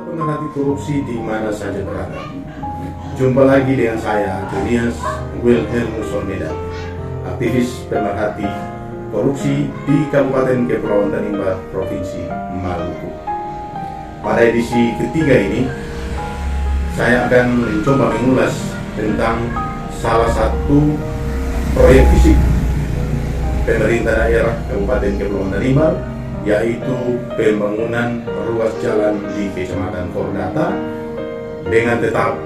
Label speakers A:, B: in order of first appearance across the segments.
A: pemerhati korupsi di mana saja berada. Jumpa lagi dengan saya, Antonius Wilhelmus Olmeda, aktivis pemerhati korupsi di Kabupaten Kepulauan Tanimbar, Provinsi Maluku. Pada edisi ketiga ini, saya akan mencoba mengulas tentang salah satu proyek fisik pemerintah daerah Kabupaten Kepulauan Tanimbar, yaitu pembangunan ruas jalan di Kecamatan Kordata dengan tetap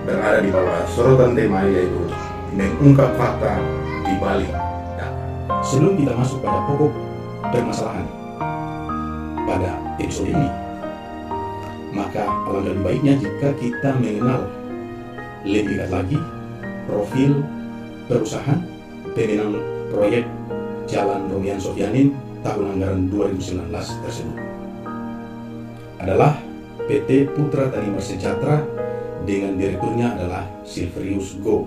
A: berada di bawah sorotan tema, yaitu mengungkap fakta di balik data. Sebelum kita masuk pada pokok permasalahan pada episode ini, maka alangkah lebih baiknya jika kita mengenal lebih dekat lagi profil perusahaan pemenang proyek Jalan Romian Sofianin tahun anggaran 2019 tersebut. Adalah PT Putra Tanimbar Sejahtera dengan direkturnya adalah Silverius Go.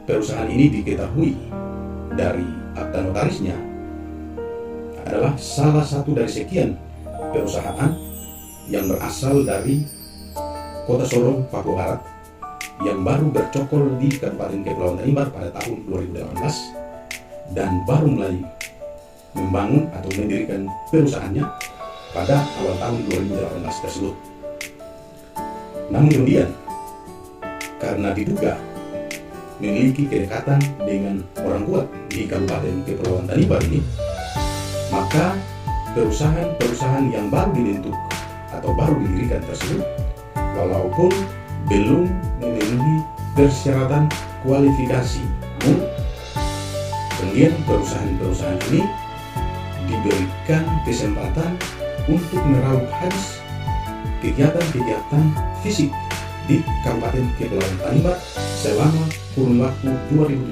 A: Perusahaan ini diketahui dari akta notarisnya adalah salah satu dari sekian perusahaan yang berasal dari Kota Sorong, Papua Barat, yang baru bercokol di Kabupaten Kepulauan Tanimbar pada tahun 2018 dan baru mulai membangun atau mendirikan perusahaannya pada awal tahun 2018 tersebut. Namun kemudian, karena diduga memiliki kedekatan dengan orang kuat di Kabupaten Kepulauan Tanimbar ini, maka perusahaan-perusahaan yang baru dibentuk atau baru didirikan tersebut, walaupun belum memenuhi persyaratan kualifikasi, namun kemudian perusahaan-perusahaan ini diberikan kesempatan untuk meraup habis kegiatan-kegiatan fisik di Kabupaten Kepulauan Tanimbar selama kurun waktu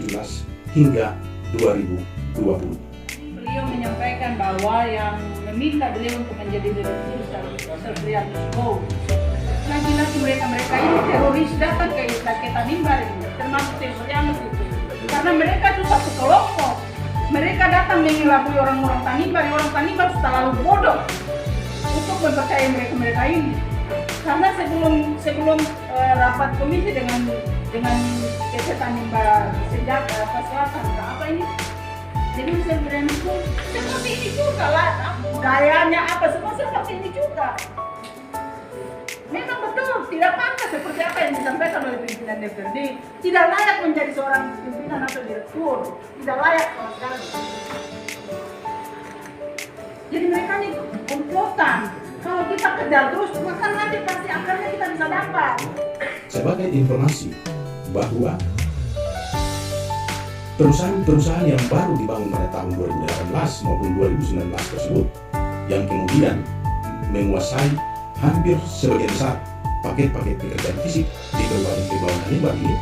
A: 2017 hingga 2020.
B: Beliau menyampaikan bahwa yang meminta beliau untuk menjadi direktur Silverius Go, lagi-lagi mereka ini teroris datang ke Tanimbar ini, termasuk Silverius itu. Karena mereka itu satu kelompok. Mereka datang mengelabui orang-orang Tanimbar. Orang Tanimbar terlalu bodoh untuk mempercayai mereka ini. Karena sebelum rapat komisi dengan PT Tanimbar Sejahtera Selatan, apa ini? Jadi Silverius itu seperti ini juga lah, gayanya apa semua seperti ini juga. Memang betul, tidak pantas seperti apa yang disampaikan oleh pimpinan DPRD. Tidak layak menjadi seorang pimpinan atau direktur. Tidak layak sama sekali. Jadi mereka ini komplotan. Kalau kita kejar terus, maka nanti pasti akarnya kita bisa dapat.
A: Sebagai informasi bahwa perusahaan-perusahaan yang baru dibangun pada tahun 2018 maupun 2019 tersebut, yang kemudian menguasai hampir sebagian besar paket-paket pekerjaan fisik di Kabupaten Kepulauan Tanimbar ini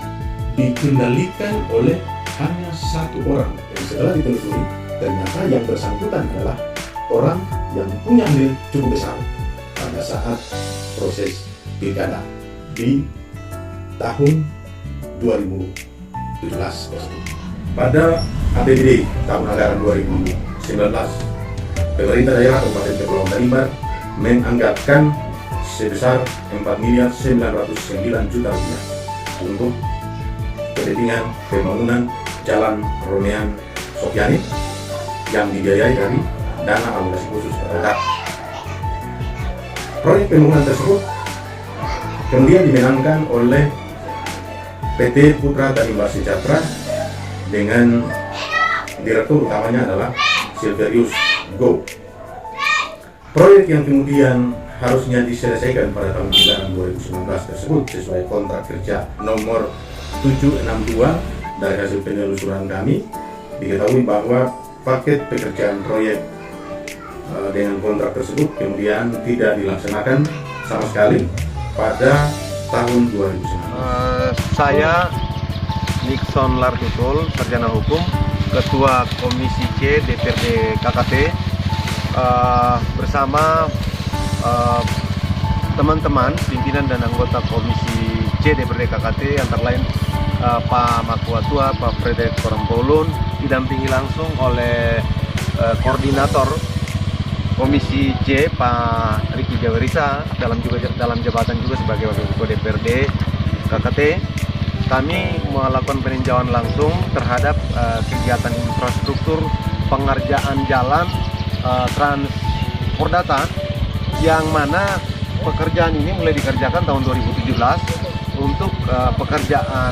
A: dikendalikan oleh hanya satu orang. Dan setelah ditelusuri, ternyata yang bersangkutan adalah orang yang punya andil cukup besar pada saat proses pilkada di tahun 2017 tersebut. Pada APBD tahun anggaran 2019, pemerintah daerah Kabupaten Kepulauan Tanimbar menganggarkan sebesar 4.909.000.000 rupiah untuk kepentingan pembangunan Jalan Romian Sofianin yang dibiayai dari dana alokasi khusus daerah. Proyek pembangunan tersebut kemudian dimenangkan oleh PT Putra Tanimbar Sejahtera dengan direktur utamanya adalah Silverius Go. Proyek yang kemudian harusnya diselesaikan pada tahun anggaran 2019 tersebut sesuai kontrak kerja nomor 762 dari hasil penelusuran kami, diketahui bahwa paket pekerjaan proyek dengan kontrak tersebut kemudian tidak dilaksanakan sama sekali pada tahun 2019.
C: Saya Nixon Lartutul, Sarjana Hukum, Ketua Komisi C DPRD KKT, bersama teman-teman pimpinan dan anggota Komisi C DPRD KKT, antara lain Pak Makuatua, Pak Frederick Korempolun, didampingi langsung oleh Koordinator Komisi C, Pak Riki Jawarisa dalam jabatan juga sebagai Wakil Ketua DPRD KKT, kami melakukan peninjauan langsung terhadap kegiatan infrastruktur pengerjaan jalan Transpordata, yang mana pekerjaan ini mulai dikerjakan tahun 2017 untuk pekerjaan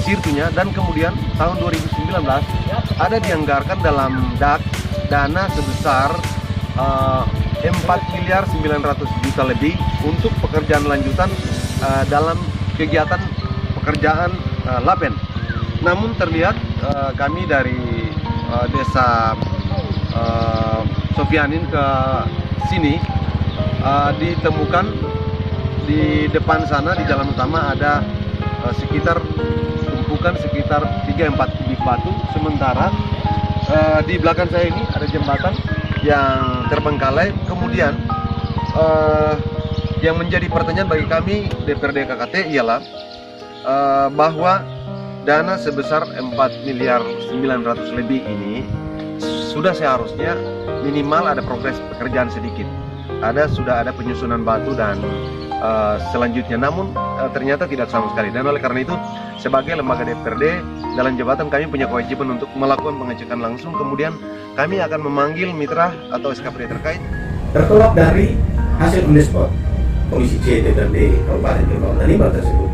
C: sirkuitnya, dan kemudian tahun 2019 ada dianggarkan dalam dana sebesar 4.900.000.000 lebih untuk pekerjaan lanjutan dalam kegiatan pekerjaan Lapen. Namun terlihat kami dari desa Sofianin ke sini ditemukan di depan sana di jalan utama ada tumpukan sekitar 3-4 kubik batu, sementara di belakang saya ini ada jembatan yang terbengkalai. Kemudian yang menjadi pertanyaan bagi kami DPRD KKT ialah bahwa dana sebesar 4.900.000.000 lebih ini sudah seharusnya minimal ada progres pekerjaan sedikit. Sudah ada penyusunan batu dan selanjutnya, namun ternyata tidak sama sekali. Dan oleh karena itu, sebagai lembaga DPRD dalam jabatan kami punya kewajiban untuk melakukan pengecekan langsung. Kemudian kami akan memanggil mitra atau SKPD terkait.
A: Tertolak dari hasil on the spot Komisi C DPRD Kabupaten Kepulauan Tanimbar tersebut,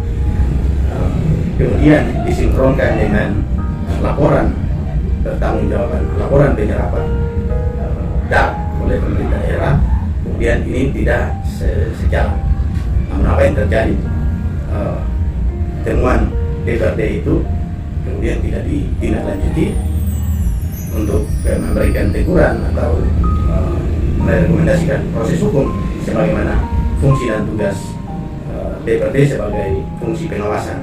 A: kemudian disinkronkan dengan laporan pertanggungjawaban, laporan penyerapan DAP oleh pemerintah daerah. Kemudian ini tidak sejalan. Namun apa yang terjadi, temuan DPRD itu kemudian tidak ditindaklanjuti untuk memberikan teguran atau merekomendasikan proses hukum sebagaimana fungsi dan tugas DPRD sebagai fungsi pengawasan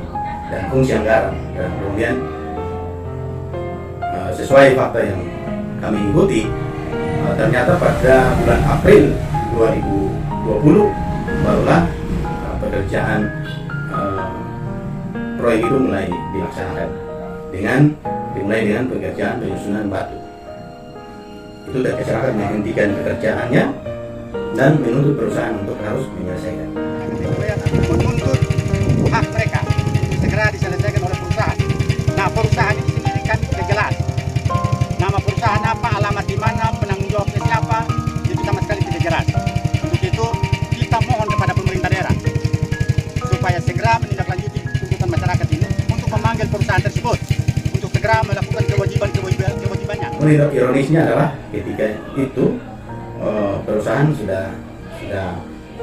A: dan fungsi anggaran. Dan kemudian sesuai fakta yang kami ikuti, ternyata pada bulan April 2020 barulah pekerjaan proyek itu mulai dilaksanakan dimulai dengan pekerjaan penyusunan batu. Itu masyarakat menghentikan pekerjaannya dan menuntut perusahaan untuk harus menyelesaikan.
D: Menuntut hak mereka segera diselesaikan oleh perusahaan. Nah, perusahaan ini sendiri kan tidak jelas. Nama perusahaan apa, alamat di mana, penanggung jawabnya siapa, itu sama sekali tidak jelas. Untuk itu kita mohon kepada pemerintah daerah supaya segera menindaklanjuti tuntutan masyarakat ini untuk memanggil perusahaan tersebut untuk segera melakukan kewajibannya.
A: Ironisnya adalah ketika itu perusahaan sudah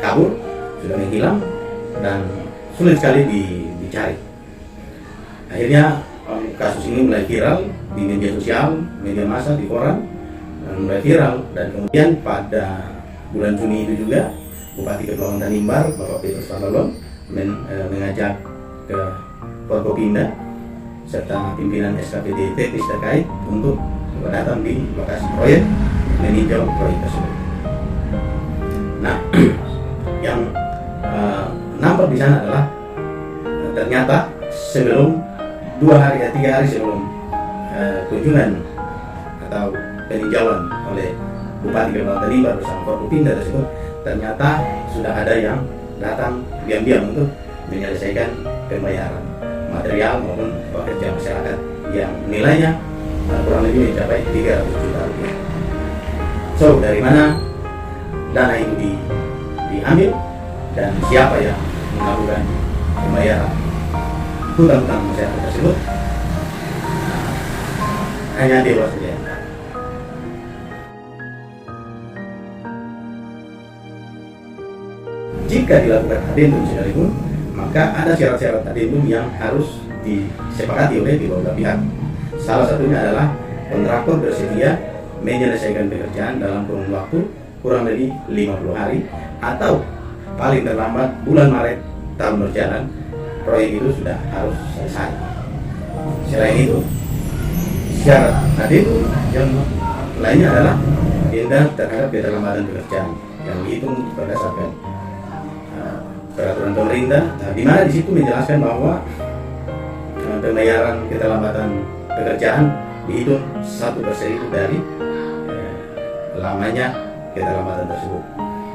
A: kabur, sudah menghilang dan sulit sekali dicari. Akhirnya kasus ini mulai viral di media sosial, media massa, di koran, dan mulai viral. Dan kemudian pada bulan Juni itu juga Bupati Kepulauan Tanimbar, Bapak Petrus Pantolon, mengajak ke Forkopimda serta pimpinan SKPD teknis terkait untuk datang di lokasi proyek meninjau proyek tersebut. Nah, yang nampak di sana adalah ternyata sebelum 3 hari sebelum kunjungan atau peninjauan oleh Bupati Kepulauan Tanimbar bersama Forkopimda tersebut, ternyata sudah ada yang datang diam-diam untuk menyelesaikan pembayaran material maupun pekerja masyarakat yang nilainya kurang lebih mencapai 300 juta rupiah. So, dari mana dana itu diambil dan siapa yang melakukan pembayaran hutang-hutang masyarakat tersebut? Hanya Dewa saja. Jika dilakukan adendum sekalipun, maka ada syarat-syarat adendum yang harus disepakati oleh kedua belah pihak. Salah satunya adalah kontraktor bersedia menyelesaikan pekerjaan dalam kurun waktu kurang lebih 50 hari atau paling terlambat bulan Maret tahun berjalan proyek itu sudah harus selesai. Selain itu, syarat adendum yang lainnya adalah denda terhadap keterlambatan pekerjaan yang dihitung berdasarkan peraturan pemerintah, di mana di situ menjelaskan bahwa pembayaran keterlambatan pekerjaan dihitung 1/1000 dari lamanya keterlambatan tersebut.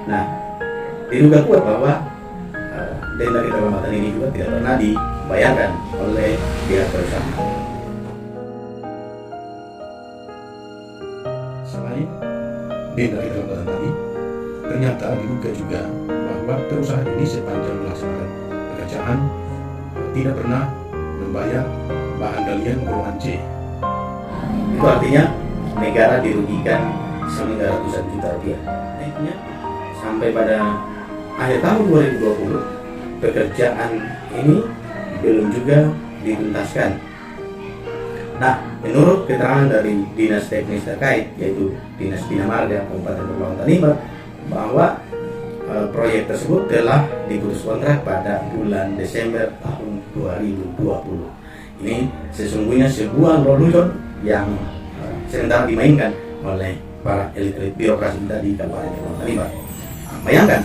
A: Nah,
E: diduga kuat bahwa denda keterlambatan ini juga tidak pernah dibayarkan oleh pihak perusahaan.
A: Selain denda keterlambatan tadi, ternyata diduga juga bahwa perusahaan ini sepanjang melaksanakan pekerjaan tidak pernah membayar bahan galian golongan C.
E: Itu artinya negara dirugikan sehingga ratusan juta rupiah. Naiknya sampai pada akhir tahun 2020 pekerjaan ini belum juga dituntaskan. Nah, menurut keterangan dari dinas teknis terkait, yaitu Dinas Bina Marga Kabupaten Kepulauan Tanimbar, bahwa proyek tersebut telah diputus kontrak pada bulan Desember tahun 2020. Ini sesungguhnya sebuah lelucon yang sementara dimainkan oleh para elit-elit birokrasi kita di Kabupaten Kepulauan Tanimbar. Bayangkan,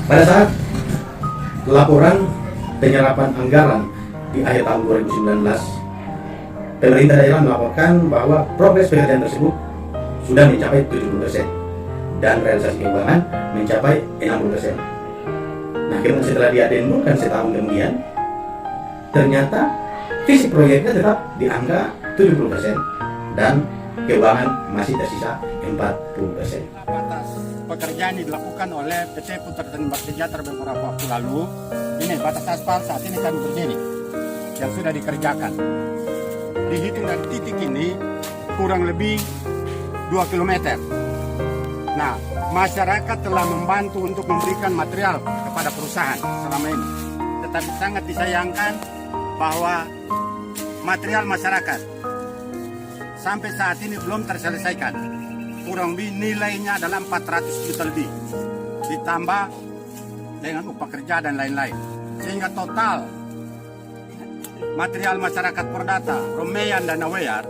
E: pada saat laporan penyerapan anggaran di akhir tahun 2019, pemerintah daerah melaporkan bahwa progres pekerjaan tersebut sudah mencapai 70% dan realisasi keuangan mencapai 60%. Nah, kemudian setelah diadendumkan setahun kemudian, ternyata visi proyeknya tetap di angka 70% dan keuangan masih tersisa 40%.
D: Atas pekerjaan yang dilakukan oleh PT Putra Tanimbar Sejahtera beberapa waktu lalu, ini batas aspal saat ini kami berdiri yang sudah dikerjakan. Dihitung dari titik ini kurang lebih 2 km. Nah, masyarakat telah membantu untuk memberikan material kepada perusahaan selama ini. Tetapi sangat disayangkan bahwa material masyarakat sampai saat ini belum terselesaikan. Kurang lebih nilainya adalah 400 juta lebih. Ditambah dengan upah kerja dan lain-lain. Sehingga total material masyarakat Perdata, Romeyan dan Naweyar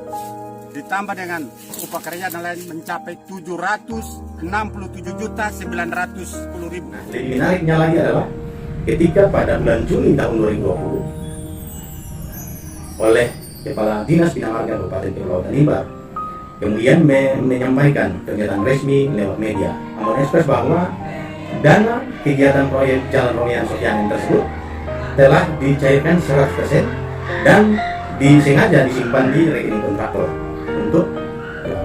D: ditambah dengan upah kerja dan lain mencapai 767.910.000.
E: Lebih menariknya lagi adalah ketika pada bulan Juni tahun 2020 oleh Kepala Dinas Bina Marga Kabupaten Kepulauan Tanimbar kemudian menyampaikan pernyataan resmi lewat media Ambon Express bahwa dana kegiatan proyek Jalan Romian Sofianen tersebut telah dicairkan 100% dan disengaja disimpan di rekening kontraktor untuk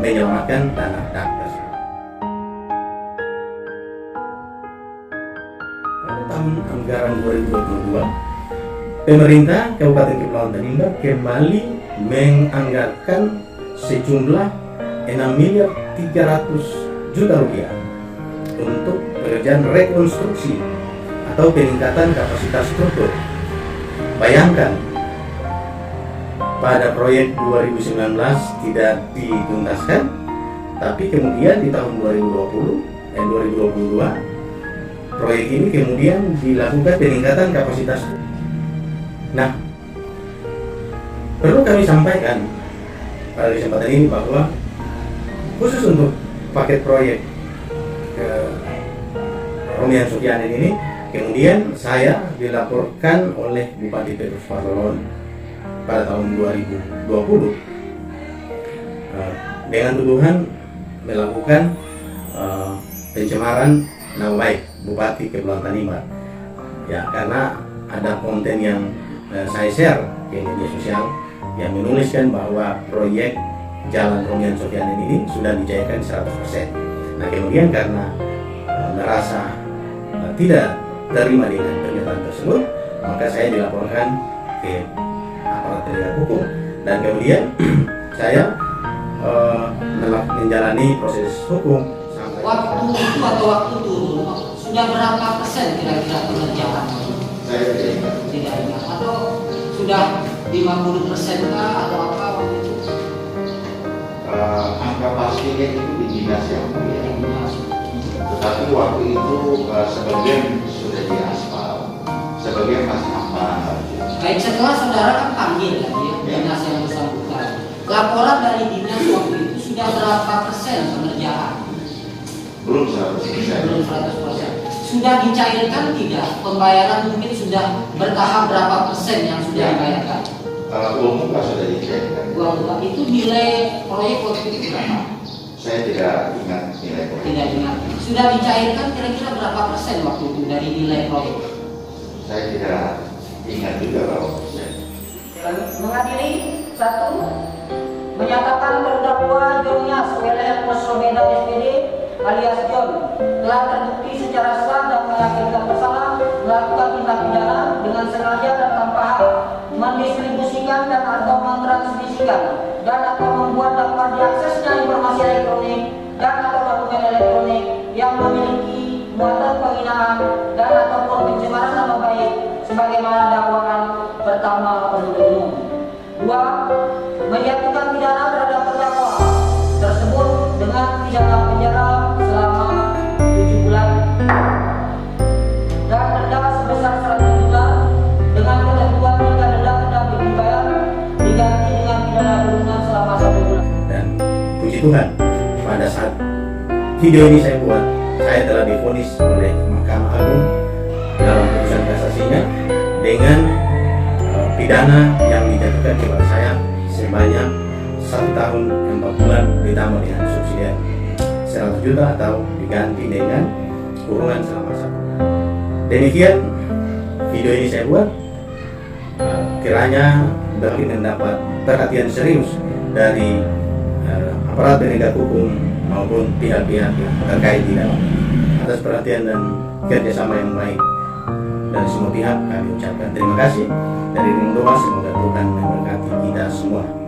E: menyelamatkan dana tersebut. Pada tahun anggaran 2022, pemerintah Kabupaten Kepulauan Tanimbar kembali menganggarkan sejumlah 6.300.000.000 rupiah untuk pekerjaan rekonstruksi atau peningkatan kapasitas struktur. Bayangkan, pada proyek 2019 tidak dituntaskan, tapi kemudian di tahun 2020 dan 2022 proyek ini kemudian dilakukan peningkatan kapasitas. Nah, perlu kami sampaikan pada kesempatan ini bahwa khusus untuk paket proyek Romian Sofianen ini kemudian saya dilaporkan oleh Bupati Petrus Parlon pada tahun 2020 dengan tuduhan melakukan pencemaran nama baik Bupati Kepulauan Tanimbar. Ya, karena ada konten yang saya share ke media sosial yang menuliskan bahwa proyek Jalan Romian Sofianen ini sudah dicairkan 100%. Nah, kemudian karena merasa tidak terima dengan pernyataan tersebut, maka saya dilaporkan ke aparat penegak hukum dan kemudian saya menjalani proses hukum sampai
F: waktu itu atau waktu turun sudah berapa persen kira-kira pengerjaan?
E: saya tidak
F: Tidak ingat atau sudah 50% kah atau apa waktu itu?
G: Angka pastinya itu di dinas yang mulia. Tetapi waktu itu sebagian sudah diaspal, sebagian masih aman.
F: Baik, setelah saudara kan panggil kan ya, dinas yang bersangkutan. Laporan dari dinas waktu itu sudah berapa persen pengerjaan?
G: Belum 100%.
F: Belum 100%. Sudah dicairkan tidak? Pembayaran mungkin sudah bertahap berapa persen yang sudah dibayarkan?
G: Uang muka sudah dicairkan.
F: Uang muka itu nilai proyek waktu itu berapa?
G: Saya tidak ingat nilai proyek.
F: Tidak ingat. Sudah dicairkan kira-kira berapa persen waktu itu dari nilai proyek?
G: Saya tidak ingat juga berapa persen.
F: Mengadili satu, menyatakan terdakwa Jonias WLM Posrobeda SPD alias John telah terbukti secara sah dan meyakinkan bersalah melakukan tindak pidana dengan sengaja dan tanpa hak mendistribusikan dan atau mentransmisikan dan atau membuat dapat diaksesnya informasi elektronik dan atau dokumen elektronik yang memiliki muatan penghinaan dan ataupun pencemaran nama baik sebagaimana dakwaan pertama penuntut umum. 2. Menjatuhkan pidana terhadap terdakwa tersebut dengan pidana penjara selama 7 bulan dan denda sebesar 100 juta dengan ketentuan jika denda tidak dibayar diganti dengan pidana kurungan selama 1 bulan.
E: Dan puji Tuhan, pada saat video ini saya buat, saya telah divonis oleh Mahkamah Agung dalam putusan kasasinya dengan pidana yang dijatuhkan kepada saya sebanyak 1 tahun 4 bulan ditambah dengan subsidi 100 juta atau diganti dengan kurungan selama 1 bulan. Demikian video ini saya buat, kiranya dapat mendapat perhatian serius dari aparat penegak hukum maupun pihak-pihak yang terkait di dalam. Atas perhatian dan kerjasama yang baik dari semua pihak kami ucapkan terima kasih. Dari doa semoga Tuhan memberkati kita semua.